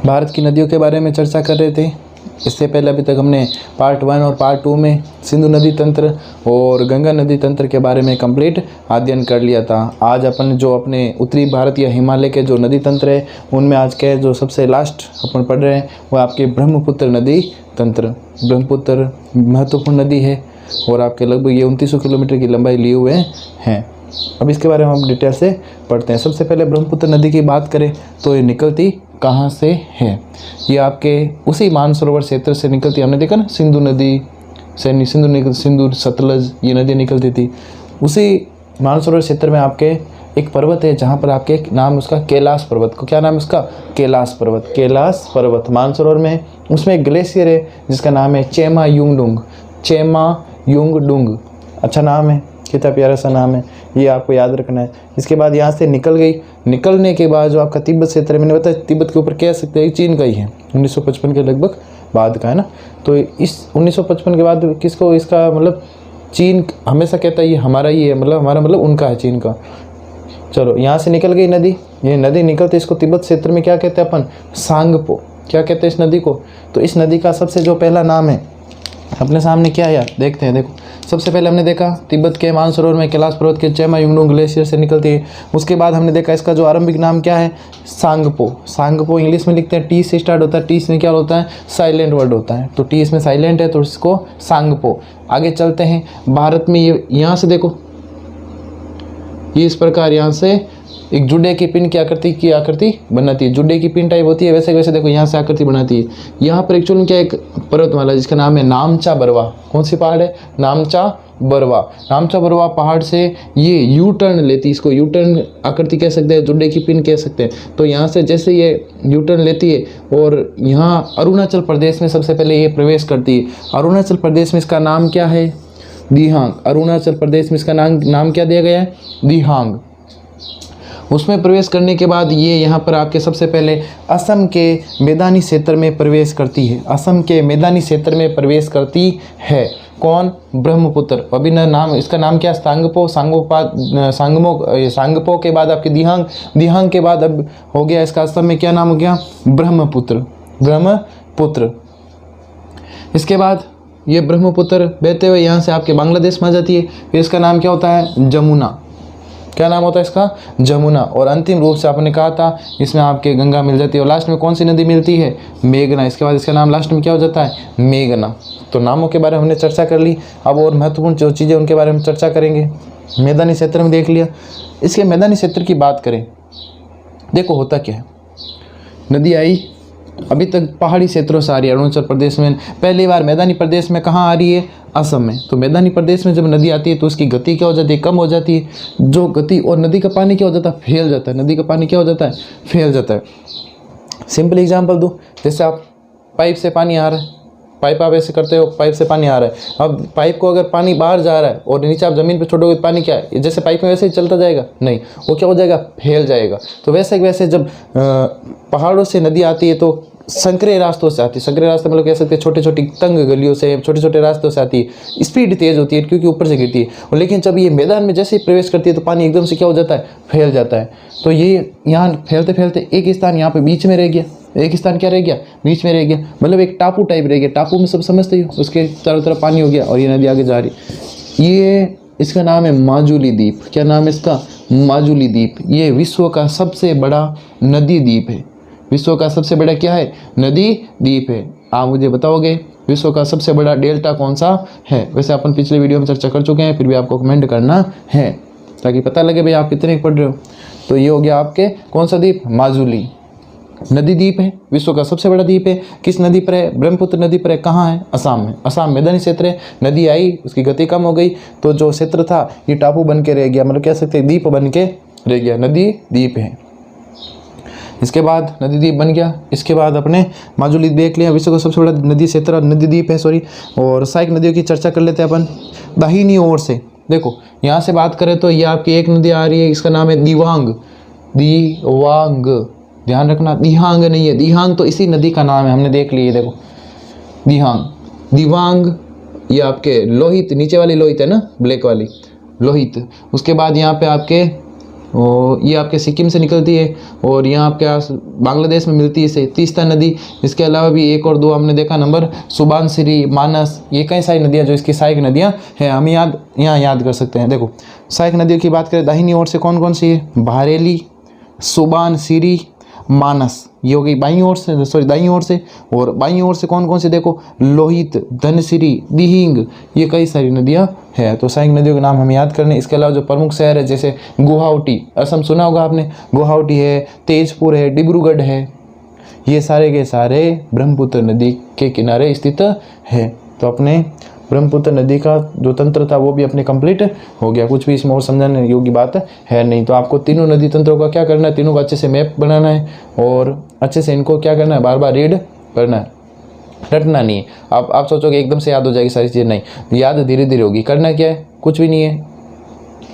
भारत की नदियों के बारे में चर्चा कर रहे थे। इससे पहले अभी तक हमने पार्ट 1 और पार्ट 2 में सिंधु नदी तंत्र और गंगा नदी तंत्र के बारे में कंप्लीट अध्ययन कर लिया था। आज अपन जो अपने उत्तरी भारत या हिमालय के जो नदी तंत्र है उनमें आज के जो सबसे लास्ट अपन पढ़ रहे हैं वो आपके ब्रह्मपुत्र नदी तंत्र। ब्रह्मपुत्र महत्वपूर्ण नदी है और आपके लगभग ये 2900 किलोमीटर की लंबाई लिए हुए हैं। अब इसके बारे में हम डिटेल से पढ़ते हैं। सबसे पहले ब्रह्मपुत्र नदी की बात करें तो ये निकलती कहाँ से है? ये आपके उसी मानसरोवर क्षेत्र से निकलती। हमने देखा ना सिंधु नदी से सिंधु सतलज ये नदी निकलती थी। उसी मानसरोवर क्षेत्र में आपके एक पर्वत है जहाँ पर आपके एक नाम उसका कैलाश पर्वत को, क्या नाम है उसका? कैलाश पर्वत। कैलाश पर्वत मानसरोवर में, उसमें एक ग्लेशियर है जिसका नाम है चेमा युंगडुंग। चेमा युंगडुंग, अच्छा नाम है, कितना प्यारा सा नाम है, ये आपको याद रखना है। इसके बाद यहाँ से निकल गई। निकलने के बाद जो आपका तिब्बत क्षेत्र है, मैंने बताया तिब्बत के ऊपर कह सकते हैं चीन का ही है, 1955 के लगभग बाद का है ना। तो इस 1955 के बाद किसको, इसका मतलब चीन हमेशा कहता है ये हमारा ही है, मतलब हमारा मतलब उनका है चीन का। चलो यहाँ से निकल गई नदी। ये नदी निकलते इसको तिब्बत क्षेत्र में क्या कहते हैं अपन? सांगपो। क्या कहते हैं इस नदी को? तो इस नदी का सबसे जो पहला नाम है अपने सामने क्या है यार, देखते हैं। देखो सबसे पहले हमने देखा तिब्बत के मानसरोवर में कैलाश पर्वत के चेमा युंगडुंग ग्लेशियर से निकलती है। उसके बाद हमने देखा इसका जो आरंभिक नाम क्या है? सांगपो। सांगपो इंग्लिश में लिखते हैं, टी से स्टार्ट होता है। टी में क्या होता है? साइलेंट वर्ड होता है, तो टी इसमें साइलेंट है तो इसको सांगपो। आगे चलते हैं। भारत में ये यहाँ से देखो ये इस प्रकार यहाँ से एक जुड़े की पिन की आकृति बनाती है। जुड़े की पिन टाइप होती है, वैसे वैसे देखो यहाँ से आकृति बनाती है। यहाँ पर एक्चुअली क्या एक पर्वतमाला जिसका नाम है नामचा बरवा। कौन सी पहाड़ है? नामचा बरवा। नामचा बरवा पहाड़ से ये यू टर्न लेती है, इसको यू टर्न आकृति कह सकते हैं, जुड़े की पिन कह सकते हैं। तो यहाँ से जैसे ये यू टर्न लेती है और यहाँ अरुणाचल प्रदेश में सबसे पहले ये प्रवेश करती है। अरुणाचल प्रदेश में इसका नाम क्या है? दिहांग। अरुणाचल प्रदेश में इसका नाम क्या दिया गया है? दिहांग। उसमें प्रवेश करने के बाद ये यहाँ पर आपके सबसे पहले असम के मैदानी क्षेत्र में प्रवेश करती है। असम के मैदानी क्षेत्र में प्रवेश करती है। कौन? ब्रह्मपुत्र। अभी नाम इसका नाम क्या? सांगपो। सांगपो के बाद आपके दिहांग। दिहांग के बाद अब हो गया इसका असम में क्या नाम हो गया? ब्रह्मपुत्र। ब्रह्मपुत्र। इसके बाद ये ब्रह्मपुत्र बहते हुए यहाँ से आपके बांग्लादेश में आ जाती है। फिर इसका नाम क्या होता है? जमुना। क्या नाम होता है इसका? जमुना। और अंतिम रूप से आपने कहा था इसमें आपके गंगा मिल जाती है। और लास्ट में कौन सी नदी मिलती है? मेघना। इसके बाद इसका नाम लास्ट में क्या हो जाता है? मेघना। तो नामों के बारे में हमने चर्चा कर ली। अब और महत्वपूर्ण जो चीज़ें उनके बारे में चर्चा करेंगे। मैदानी क्षेत्र में देख लिया। इसके मैदानी क्षेत्र की बात करें, देखो होता क्या है, नदी आई अभी तक पहाड़ी क्षेत्रों से आ रही है। अरुणाचल प्रदेश में पहली बार मैदानी प्रदेश में कहाँ आ रही है? असम में। तो मैदानी प्रदेश में जब नदी आती है तो उसकी गति क्या हो जाती है? कम हो जाती है। जो गति और नदी का पानी क्या हो जाता है? फैल जाता है। नदी का पानी क्या हो जाता है? फैल जाता है। सिंपल एग्जांपल दूँ, जैसे आप पाइप से पानी आ रहा है, पाइप आप ऐसे करते हो, पाइप से पानी आ रहा है। अब पाइप को अगर पानी बाहर जा रहा है और नीचे आप ज़मीन पे छोड़ोगे तो पानी क्या है? जैसे पाइप में वैसे ही चलता जाएगा? नहीं, वो क्या हो जाएगा? फैल जाएगा। तो वैसे जब पहाड़ों से नदी आती है तो संकरे रास्तों से आती है। संकरे रास्ते मतलब कह सकते हैं छोटे छोटी तंग गलियों से, छोटे छोटे रास्तों से आती है। स्पीड तेज़ होती है क्योंकि ऊपर से गिरती है। और लेकिन जब ये मैदान में जैसे ही प्रवेश करती है तो पानी एकदम से क्या हो जाता है? फैल जाता है। तो ये यहाँ फैलते फैलते एक स्थान यहाँ पे बीच में रह गया। एक स्थान क्या रह गया? बीच में रह गया, मतलब एक टापू टाइप रह गया। टापू में सब समझते हो, उसके चारों तरफ पानी हो गया और ये नदी आगे जा रही। ये इसका नाम है माजुली द्वीप। क्या नाम है इसका? माजुली द्वीप। ये विश्व का सबसे बड़ा नदी द्वीप है। विश्व का सबसे बड़ा क्या है? नदी द्वीप है। आप मुझे बताओगे विश्व का सबसे बड़ा डेल्टा कौन सा है? वैसे अपन पिछले वीडियो में चर्चा कर चुके हैं, फिर भी आपको कमेंट करना है ताकि पता लगे भाई आप कितने पढ़ रहे हो। तो ये हो गया आपके कौन सा द्वीप? माजुली नदी द्वीप है, विश्व का सबसे बड़ा द्वीप है। किस नदी पर है? ब्रह्मपुत्र नदी पर है। कहाँ है? असम में। असम मैदानी क्षेत्र है। नदी आई, उसकी गति कम हो गई तो जो क्षेत्र था ये टापू बन के रह गया, मतलब कह सकते हैं द्वीप बन के रह गया। नदी द्वीप है। इसके बाद नदी द्वीप बन गया। इसके बाद अपने माजुली देख लिया, विश्व का सबसे बड़ा नदी क्षेत्र नदी द्वीप है सॉरी। और सहायक नदियों की चर्चा कर लेते हैं अपन। दाहिनी ओर से देखो, यहाँ से बात करें तो ये आपकी एक नदी आ रही है, इसका नाम है दिवांग। दिवांग, ध्यान रखना, दिहांग नहीं है। दिहांग तो इसी नदी का नाम है, हमने देख लिया। देखो दिहांग, दिवांग, ये आपके लोहित, नीचे वाली लोहित है ना, ब्लैक वाली लोहित। उसके बाद यहाँ पे आपके और ये आपके सिक्किम से निकलती है और यहाँ आपके बांग्लादेश में मिलती है इसे तीस्ता नदी। इसके अलावा भी एक और दो हमने देखा नंबर, सुबानसिरी, मानस, ये कई सारी नदियाँ जो इसकी सहायक नदियाँ हैं, हम यहाँ याद कर सकते हैं। देखो सहायक नदियों की बात करें दाहिनी ओर से कौन कौन सी है, बरेली, सुबानसिरी, मानस, ये हो गई बाईं ओर से, सॉरी दाईं ओर से। और बाईं ओर से कौन कौन सी देखो, लोहित, धनसिरी, दिहिंग, ये कई सारी नदियां हैं। तो सहायक नदियों के नाम हमें याद करने। इसके अलावा जो प्रमुख शहर है जैसे गुवाहाटी, असम सुना होगा आपने, गुवाहाटी है, तेजपुर है, डिब्रूगढ़ है, ये सारे के सारे ब्रह्मपुत्र नदी के किनारे स्थित है। तो अपने ब्रह्मपुत्र नदी का जो तंत्र था वो भी अपने कंप्लीट हो गया, कुछ भी इसमें और समझाने योग्य बात है नहीं। तो आपको तीनों नदी तंत्रों का क्या करना है, तीनों का अच्छे से मैप बनाना है और अच्छे से इनको क्या करना है, बार बार रीड करना है, रटना नहीं है। आप सोचोगे एकदम से याद हो जाएगी सारी चीज़ें, नहीं, याद धीरे धीरे होगी। करना क्या है, कुछ भी नहीं है,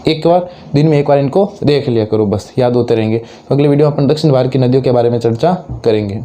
एक बार दिन में एक बार इनको देख लिया करो, बस याद होते रहेंगे। तो अगले वीडियो में अपन दक्षिण भारत की नदियों के बारे में चर्चा करेंगे।